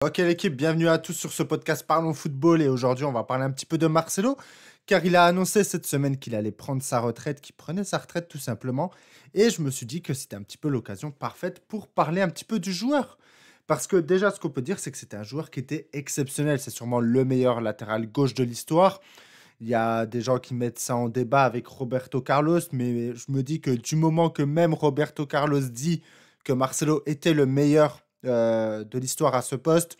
Ok l'équipe, bienvenue à tous sur ce podcast Parlons Football et aujourd'hui on va parler un petit peu de Marcelo car il a annoncé cette semaine qu'il allait prendre sa retraite, qu'il prenait sa retraite tout simplement et je me suis dit que c'était un petit peu l'occasion parfaite pour parler un petit peu du joueur. Parce que déjà ce qu'on peut dire c'est que c'était un joueur qui était exceptionnel, c'est sûrement le meilleur latéral gauche de l'histoire. Il y a des gens qui mettent ça en débat avec Roberto Carlos, mais je me dis que du moment que même Roberto Carlos dit que Marcelo était le meilleur de l'histoire à ce poste,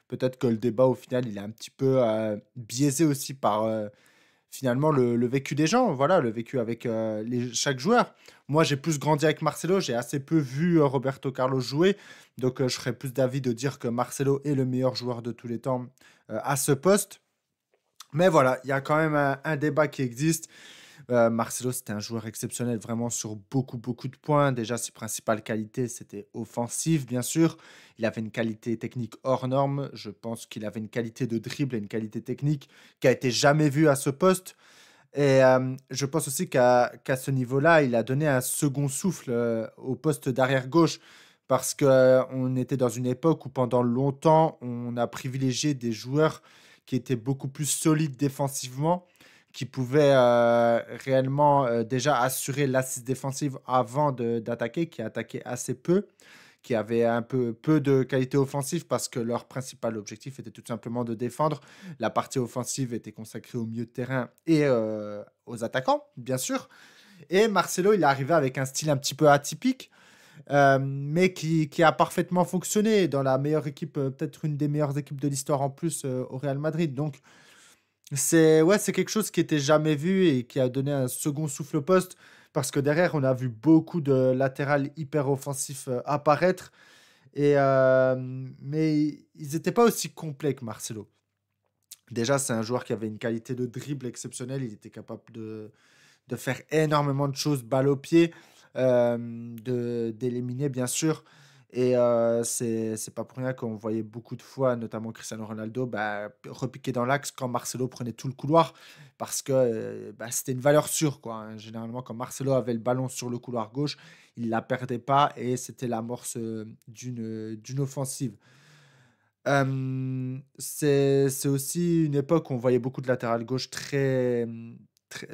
peut-être que le débat au final il est un petit peu biaisé aussi par finalement le vécu des gens, voilà, le vécu avec chaque joueur. Moi j'ai plus grandi avec Marcelo, j'ai assez peu vu Roberto Carlos jouer, donc je serais plus d'avis de dire que Marcelo est le meilleur joueur de tous les temps à ce poste. Mais voilà, il y a quand même un débat qui existe. Marcelo, c'était un joueur exceptionnel vraiment sur beaucoup, beaucoup de points. Déjà, ses principales qualités, c'était offensif, bien sûr. Il avait une qualité technique hors norme. Je pense qu'il avait une qualité de dribble et une qualité technique qui a été jamais vue à ce poste. Et je pense aussi qu'à ce niveau-là, il a donné un second souffle au poste d'arrière gauche parce qu'on était dans une époque où pendant longtemps, on a privilégié des joueurs qui étaient beaucoup plus solides défensivement, qui pouvaient réellement déjà assurer l'assise défensive avant d'attaquer, qui attaquaient assez peu, qui avaient un peu de qualité offensive parce que leur principal objectif était tout simplement de défendre. La partie offensive était consacrée au milieu de terrain et aux attaquants, bien sûr. Et Marcelo, il est arrivé avec un style un petit peu atypique, mais qui a parfaitement fonctionné dans la meilleure équipe, peut-être une des meilleures équipes de l'histoire en plus au Real Madrid. Donc, c'est quelque chose qui était jamais vu et qui a donné un second souffle au poste parce que derrière, on a vu beaucoup de latérales hyper offensifs apparaître. Mais ils n'étaient pas aussi complets que Marcelo. Déjà, c'est un joueur qui avait une qualité de dribble exceptionnelle. Il était capable de faire énormément de choses, balle au pied, d'éliminer, bien sûr. Et c'est pas pour rien qu'on voyait beaucoup de fois, notamment Cristiano Ronaldo, repiquer dans l'axe quand Marcelo prenait tout le couloir, parce que c'était une valeur sûre, quoi, hein. Généralement, quand Marcelo avait le ballon sur le couloir gauche, il la perdait pas et c'était l'amorce d'une offensive. C'est aussi une époque où on voyait beaucoup de latéral gauche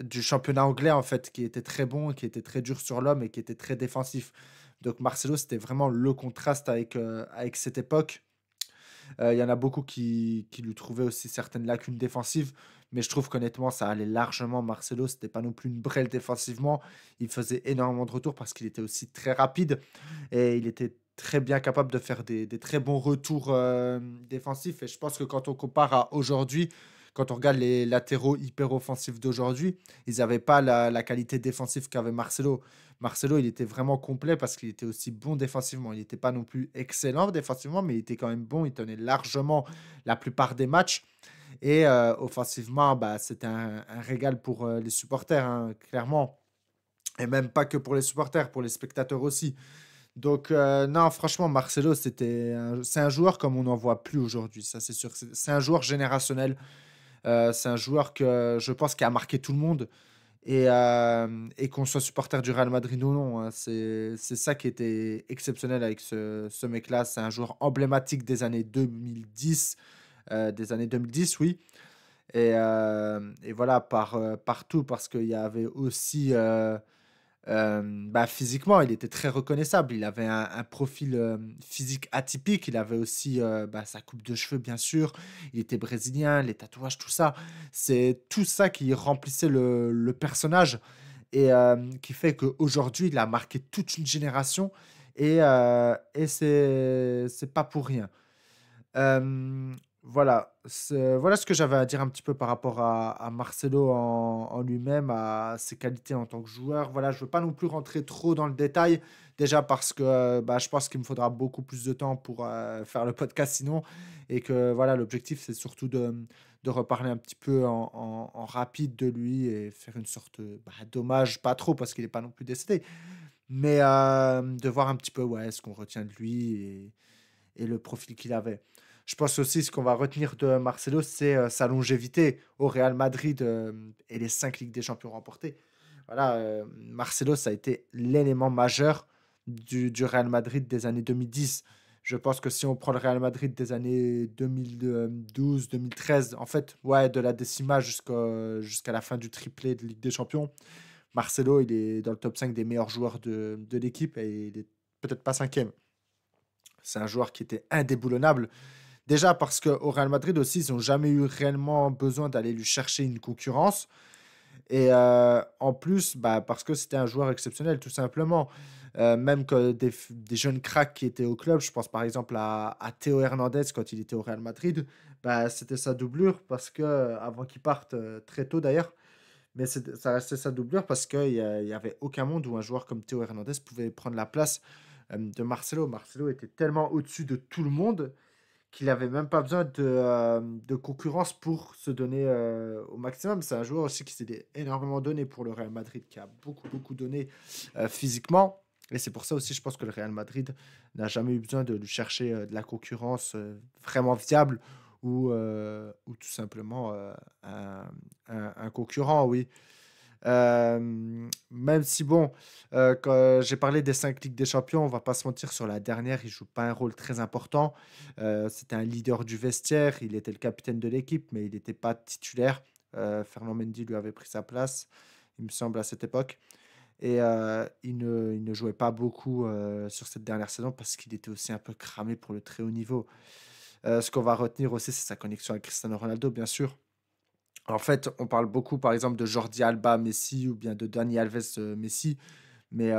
du championnat anglais, en fait, qui était très bon, qui était très dur sur l'homme et qui était très défensif. Donc Marcelo, c'était vraiment le contraste avec cette époque. Il y en a beaucoup qui lui trouvaient aussi certaines lacunes défensives, mais je trouve qu'honnêtement, ça allait largement. Marcelo, c'était pas non plus une brêle défensivement. Il faisait énormément de retours parce qu'il était aussi très rapide et il était très bien capable de faire des très bons retours défensifs. Et je pense que quand on compare à aujourd'hui, quand on regarde les latéraux hyper offensifs d'aujourd'hui, ils n'avaient pas la qualité défensive qu'avait Marcelo. Marcelo, il était vraiment complet parce qu'il était aussi bon défensivement. Il n'était pas non plus excellent défensivement, mais il était quand même bon. Il tenait largement la plupart des matchs. Et offensivement, c'était un régal pour les supporters, hein, clairement. Et même pas que pour les supporters, pour les spectateurs aussi. Donc, non, franchement, Marcelo, c'est un joueur comme on n'en voit plus aujourd'hui, ça c'est sûr. C'est un joueur générationnel. C'est un joueur que je pense qui a marqué tout le monde. Et qu'on soit supporter du Real Madrid ou non, hein, c'est ça qui était exceptionnel avec ce mec-là. C'est un joueur emblématique des années 2010, oui. Et voilà, partout, parce qu'il y avait aussi physiquement, il était très reconnaissable. Il avait un profil physique atypique. Il avait aussi sa coupe de cheveux, bien sûr. Il était brésilien, les tatouages, tout ça. C'est tout ça qui remplissait le personnage et qui fait qu'aujourd'hui, il a marqué toute une génération et c'est pas pour rien. Voilà ce que j'avais à dire un petit peu par rapport à Marcelo en lui-même, à ses qualités en tant que joueur. Voilà, je veux pas non plus rentrer trop dans le détail, déjà parce que je pense qu'il me faudra beaucoup plus de temps pour faire le podcast sinon, et que voilà, l'objectif c'est surtout de reparler un petit peu en rapide de lui et faire une sorte d'hommage, pas trop parce qu'il n'est pas non plus décédé, mais de voir un petit peu ouais, ce qu'on retient de lui et le profil qu'il avait. Je pense aussi ce qu'on va retenir de Marcelo, c'est sa longévité au Real Madrid et les 5 Ligues des Champions remportées. Voilà, Marcelo, ça a été l'élément majeur du Real Madrid des années 2010. Je pense que si on prend le Real Madrid des années 2012-2013, en fait, ouais, de la décima jusqu'à la fin du triplé de Ligue des Champions, Marcelo, il est dans le top 5 des meilleurs joueurs de l'équipe et il est peut-être pas cinquième. C'est un joueur qui était indéboulonnable. Déjà parce qu'au Real Madrid aussi, ils n'ont jamais eu réellement besoin d'aller lui chercher une concurrence. Et en plus, bah, parce que c'était un joueur exceptionnel, tout simplement. Même que des jeunes cracks qui étaient au club, je pense par exemple à Théo Hernandez quand il était au Real Madrid, bah, c'était sa doublure parce que, avant qu'il parte très tôt d'ailleurs, mais ça restait sa doublure parce qu'il n'y avait aucun monde où un joueur comme Théo Hernandez pouvait prendre la place de Marcelo. Marcelo était tellement au-dessus de tout le monde qu'il n'avait même pas besoin de concurrence pour se donner au maximum. C'est un joueur aussi qui s'est énormément donné pour le Real Madrid, qui a beaucoup, beaucoup donné physiquement. Et c'est pour ça aussi, je pense que le Real Madrid n'a jamais eu besoin de lui chercher de la concurrence vraiment viable ou tout simplement un concurrent, oui. Même si, bon, quand j'ai parlé des 5 Ligues des Champions, on va pas se mentir, sur la dernière, il joue pas un rôle très important. C'était un leader du vestiaire, il était le capitaine de l'équipe, mais il n'était pas titulaire. Fernand Mendy lui avait pris sa place, il me semble, à cette époque. Et il ne jouait pas beaucoup sur cette dernière saison parce qu'il était aussi un peu cramé pour le très haut niveau. Ce qu'on va retenir aussi, c'est sa connexion avec Cristiano Ronaldo, bien sûr. En fait, on parle beaucoup, par exemple, de Jordi Alba Messi ou bien de Dani Alves Messi, mais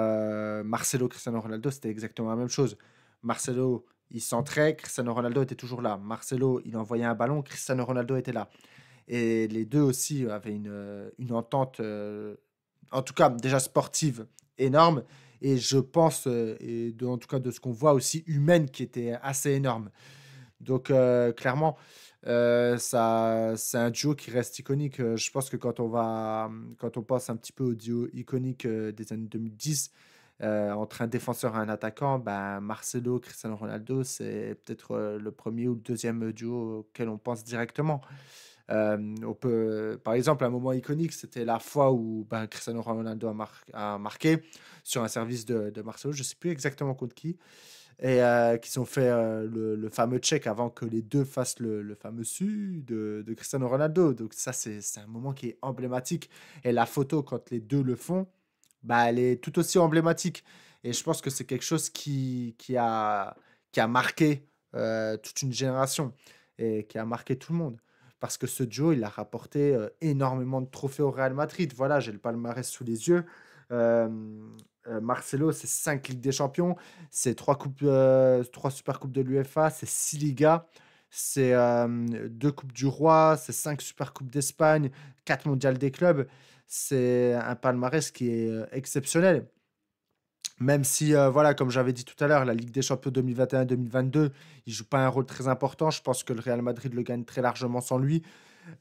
Marcelo Cristiano Ronaldo, c'était exactement la même chose. Marcelo, il centrait, Cristiano Ronaldo était toujours là. Marcelo, il envoyait un ballon, Cristiano Ronaldo était là. Et les deux aussi avaient une entente, en tout cas déjà sportive, énorme. Et je pense, en tout cas de ce qu'on voit aussi, humaine, qui était assez énorme. Donc, clairement, ça c'est un duo qui reste iconique. Je pense que quand on pense un petit peu au duo iconique, des années 2010, entre un défenseur et un attaquant, bah, Marcelo, Cristiano Ronaldo, c'est peut-être, le premier ou le deuxième duo auquel on pense directement. On peut par exemple, un moment iconique, c'était la fois où, ben, Cristiano Ronaldo a marqué sur un service de Marcelo, je ne sais plus exactement contre qui, et qu'ils ont fait le fameux check avant que les deux fassent le fameux su de Cristiano Ronaldo. Donc ça, c'est un moment qui est emblématique. Et la photo, quand les deux le font, bah, elle est tout aussi emblématique. Et je pense que c'est quelque chose qui a marqué toute une génération et qui a marqué tout le monde. Parce que ce duo, il a rapporté énormément de trophées au Real Madrid. Voilà, j'ai le palmarès sous les yeux. Euh, Marcelo, c'est 5 Ligues des Champions, c'est 3 Super Coupes de l'UEFA, c'est 6 Ligas, c'est 2 Coupes du Roi, c'est 5 Super Coupes d'Espagne, 4 Mondiales des clubs. C'est un palmarès qui est exceptionnel. Même si, voilà, comme j'avais dit tout à l'heure, la Ligue des Champions 2021-2022, il joue pas un rôle très important. Je pense que le Real Madrid le gagne très largement sans lui.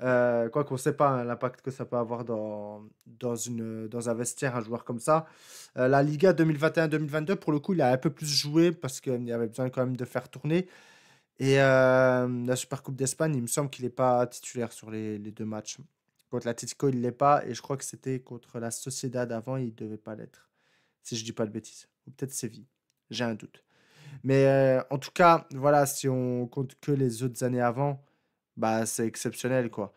Quoi qu'on ne sait pas hein, l'impact que ça peut avoir dans un vestiaire, un joueur comme ça. La Liga 2021-2022, pour le coup, il a un peu plus joué parce qu'il y avait besoin quand même de faire tourner. Et la Super Coupe d'Espagne, il me semble qu'il n'est pas titulaire sur les deux matchs. Contre l'Atlético, il ne l'est pas. Et je crois que c'était contre la Sociedad avant, il ne devait pas l'être. Si je dis pas de bêtises. Ou peut-être Séville. J'ai un doute. Mais en tout cas, voilà, si on compte que les autres années avant, bah, c'est exceptionnel, quoi.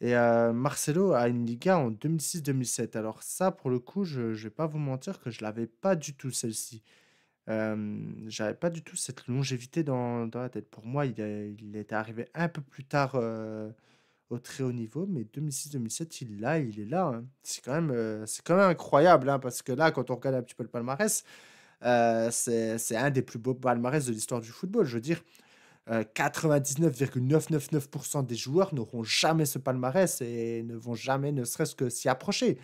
Et Marcelo a une Liga en 2006-2007. Alors ça, pour le coup, je ne vais pas vous mentir que je l'avais pas du tout, celle-ci. J'avais pas du tout cette longévité dans la tête. Pour moi, il était arrivé un peu plus tard au très haut niveau, mais 2006-2007, il est là, hein. C'est quand même incroyable, hein, parce que là, quand on regarde un petit peu le palmarès, c'est un des plus beaux palmarès de l'histoire du football. Je veux dire, 99,999% des joueurs n'auront jamais ce palmarès et ne vont jamais ne serait-ce que s'y approcher.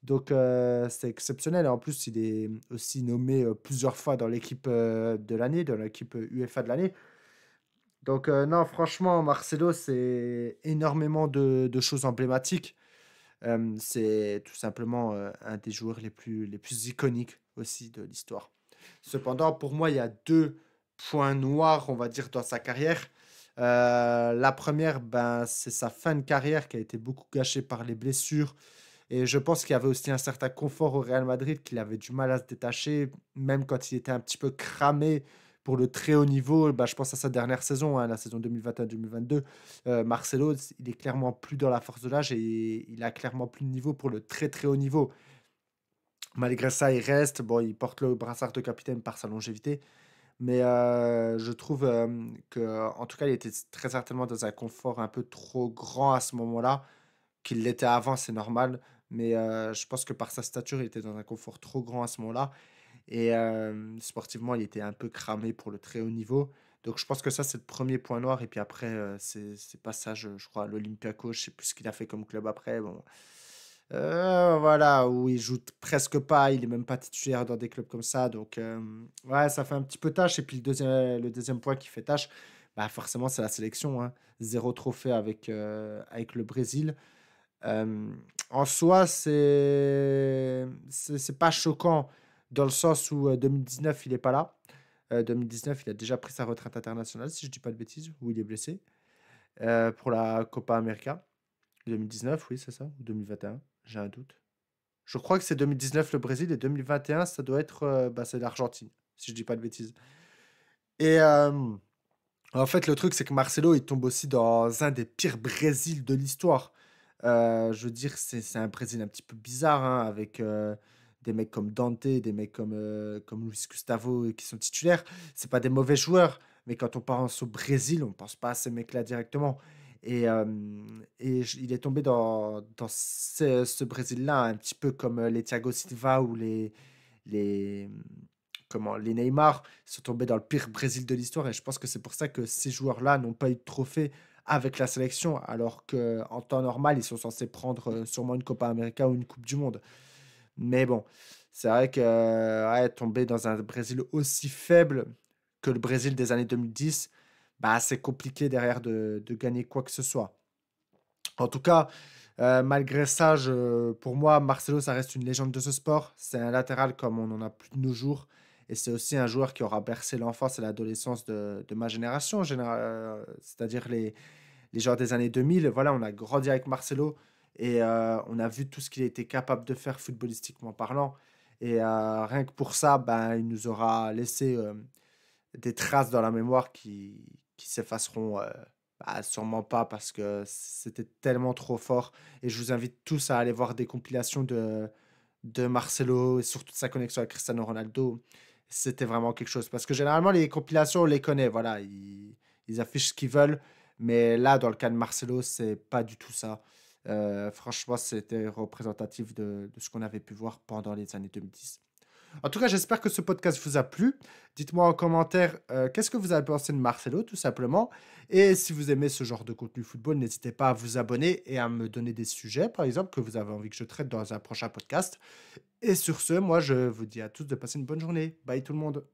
Donc c'est exceptionnel. Et en plus, il est aussi nommé plusieurs fois dans l'équipe de l'année, dans l'équipe UEFA de l'année. Donc non, franchement, Marcelo, c'est énormément de choses emblématiques. C'est tout simplement un des joueurs les plus iconiques aussi de l'histoire. Cependant, pour moi, il y a deux points noirs, on va dire, dans sa carrière. La première, ben, c'est sa fin de carrière qui a été beaucoup gâchée par les blessures. Et je pense qu'il y avait aussi un certain confort au Real Madrid, qu'il avait du mal à se détacher, même quand il était un petit peu cramé pour le très haut niveau, bah, je pense à sa dernière saison, hein, la saison 2021-2022. Marcelo, il est clairement plus dans la force de l'âge et il a clairement plus de niveau pour le très très haut niveau. Malgré ça, il reste. Bon, il porte le brassard de capitaine par sa longévité. Mais je trouve que, en tout cas, il était très certainement dans un confort un peu trop grand à ce moment-là. Qu'il l'était avant, c'est normal. Mais je pense que par sa stature, il était dans un confort trop grand à ce moment-là. Et sportivement, il était un peu cramé pour le très haut niveau. Donc je pense que ça, c'est le premier point noir. Et puis après, c'est passage, je crois, à l'Olympiakos. Je sais plus ce qu'il a fait comme club après. Bon. Voilà, où il joue presque pas. Il est même pas titulaire dans des clubs comme ça. Donc ouais, ça fait un petit peu tâche. Et puis le deuxième point qui fait tâche, bah forcément, c'est la sélection, hein. Zéro trophée avec le Brésil. Euh, En soi, c'est pas choquant dans le sens où 2019, il est pas là. 2019, il a déjà pris sa retraite internationale, si je dis pas de bêtises, où il est blessé pour la Copa América. 2019, oui, c'est ça, ou 2021, j'ai un doute. Je crois que c'est 2019 le Brésil et 2021, ça doit être bah, c'est l'Argentine, si je dis pas de bêtises. Et en fait, le truc, c'est que Marcelo, il tombe aussi dans un des pires Brésils de l'histoire. Je veux dire, c'est un Brésil un petit peu bizarre, hein, avec des mecs comme Dante, des mecs comme Luis Gustavo qui sont titulaires. C'est pas des mauvais joueurs, mais quand on pense au Brésil, on pense pas à ces mecs-là directement. Et il est tombé dans ce Brésil-là, un petit peu comme les Thiago Silva ou les, les Neymar, ils sont tombés dans le pire Brésil de l'histoire. Et je pense que c'est pour ça que ces joueurs-là n'ont pas eu de trophée avec la sélection, alors qu'en temps normal, ils sont censés prendre sûrement une Copa América ou une Coupe du Monde. Mais bon, c'est vrai que ouais, tomber dans un Brésil aussi faible que le Brésil des années 2010, bah, c'est compliqué derrière de gagner quoi que ce soit. En tout cas, malgré ça, pour moi, Marcelo, ça reste une légende de ce sport. C'est un latéral comme on n'en a plus de nos jours. Et c'est aussi un joueur qui aura bercé l'enfance et l'adolescence de ma génération, c'est-à-dire les joueurs des années 2000. Voilà, on a grandi avec Marcelo et on a vu tout ce qu'il était capable de faire footballistiquement parlant. Et rien que pour ça, ben, il nous aura laissé des traces dans la mémoire qui s'effaceront bah, sûrement pas parce que c'était tellement trop fort. Et je vous invite tous à aller voir des compilations de Marcelo et surtout de sa connexion avec Cristiano Ronaldo. C'était vraiment quelque chose. Parce que généralement, les compilations, on les connaît. Voilà, ils affichent ce qu'ils veulent. Mais là, dans le cas de Marcelo, c'est pas du tout ça. Franchement, c'était représentatif de ce qu'on avait pu voir pendant les années 2010. En tout cas, j'espère que ce podcast vous a plu. Dites-moi en commentaire qu'est-ce que vous avez pensé de Marcelo, tout simplement. Et si vous aimez ce genre de contenu football, n'hésitez pas à vous abonner et à me donner des sujets, par exemple, que vous avez envie que je traite dans un prochain podcast. Et sur ce, moi, je vous dis à tous de passer une bonne journée. Bye tout le monde.